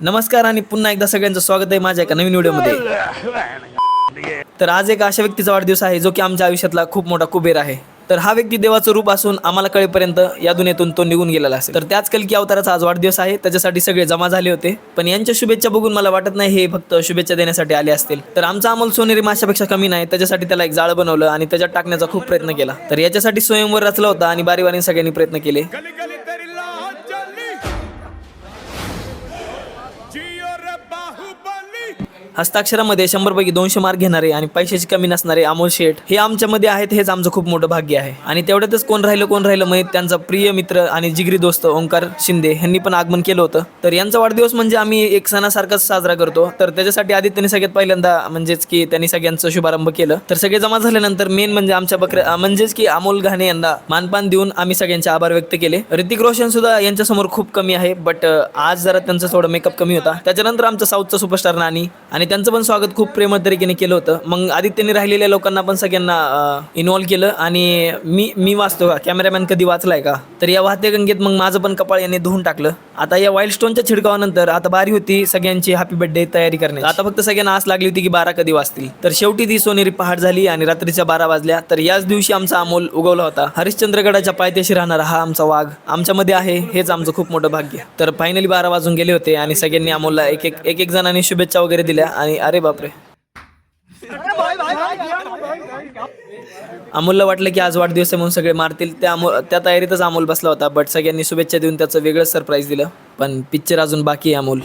नमस्कार आणि पुन्हा एकदा सगळ्यांचं स्वागत आहे माझ्या एका नवीन व्हिडिओमध्ये. तर आज एक अशा व्यक्तीचा वाढदिवस आहे जो की आमच्या आयुष्यातला खूप मोठा कुबेर आहे. तर हा व्यक्ती देवाचं रूप असून आम्हाला कळेपर्यंत या दुनियेतून तो निघून गेलेला असेल. तर त्याच कल्की अवताराचा आज वाढदिवस आहे. त्याच्यासाठी सगळे जमा झाले होते. पण यांच्या शुभेच्छा बघून मला वाटत नाही हे फक्त शुभेच्छा देण्यासाठी आले असतील. तर आमचा अमोल सोनेरी माशापेक्षा कमी नाही. त्याच्यासाठी त्याला एक जाळं बनवलं आणि त्याच्यात टाकण्याचा खूप प्रयत्न केला. तर याच्यासाठी स्वयंवर रचला होता आणि बारी सगळ्यांनी प्रयत्न केले. हस्ताक्षरामध्ये 100 पैकी 200 मार्क घेणारे आणि पैशाची कमी नसणारे अमोल शेठ हे आमच्यामध्ये आहेत. हेच आमचं खूप मोठं भाग्य आहे. आणि तेवढ्यातच कोण राहिलं माहीत त्यांचा प्रिय मित्र आणि जिगरी दोस्त ओंकार शिंदे यांनी पण आगमन केलं होतं. तर यांचा वाढदिवस म्हणजे आम्ही एक सणासारखाच साजरा करतो. तर त्याच्यासाठी आदित्यने सगळ्यात पहिल्यांदा म्हणजेच की त्यांनी सगळ्यांचं शुभारंभ केलं. तर सगळे जमा झाल्यानंतर मेन म्हणजे आमच्या बकऱ्या म्हणजेच की अमोल घाणे यांना मानपान देऊन आम्ही सगळ्यांचे आभार व्यक्त केले. ऋतिक रोशन सुद्धा यांच्यासमोर खूप कमी आहे. बट आज जरा त्यांचा थोडं मेकअप कमी होता. त्याच्यानंतर आमचा साऊथचा सुपरस्टार नानी आणि त्यांचं पण स्वागत खूप प्रेमळ तरीकेने केलं होतं. मग आदित्यने राहिलेल्या लोकांना पण सगळ्यांना इन्व्हॉल्व केलं. आणि मी वाचतो का, कॅमेरामॅन कधी वाचलाय का? तर या वाहत्या गंगेत मग माझं पण कपाळ यांनी धुवून टाकलं. आता या वाईल्ड स्टोनच्या छिडकावानंतर आता बारी होती सगळ्यांची हॅपी बर्थडे तयारी करण्याची. आता फक्त सगळ्यांना आस लागली होती की 12 कधी वाजतील. तर शेवटी ती सोनेरी पहाट झाली आणि रात्रीच्या 12 वाजल्या. तर याच दिवशी आमचा अमोल उगवला होता. हरिश्चंद्रगडाच्या पायथ्याशी राहणारा हा आमचा वाघ आमच्यामध्ये आहे. हेच आमचं खूप मोठं भाग्य. तर फायनली 12 वाजून गेले होते आणि सगळ्यांनी अमोलला एक जणांनी शुभेच्छा वगैरे दिल्या. आणि अरे बापरे, अमोलला वाटलं की आज वाढदिवस आहे म्हणून सगळे मारतील. त्या तयारीतच अमोल बसला होता. बट सगळ्यांनी शुभेच्छा देऊन त्याचं वेगळंच सरप्राईज दिलं. पण पिक्चर अजून बाकी आहे अमोल.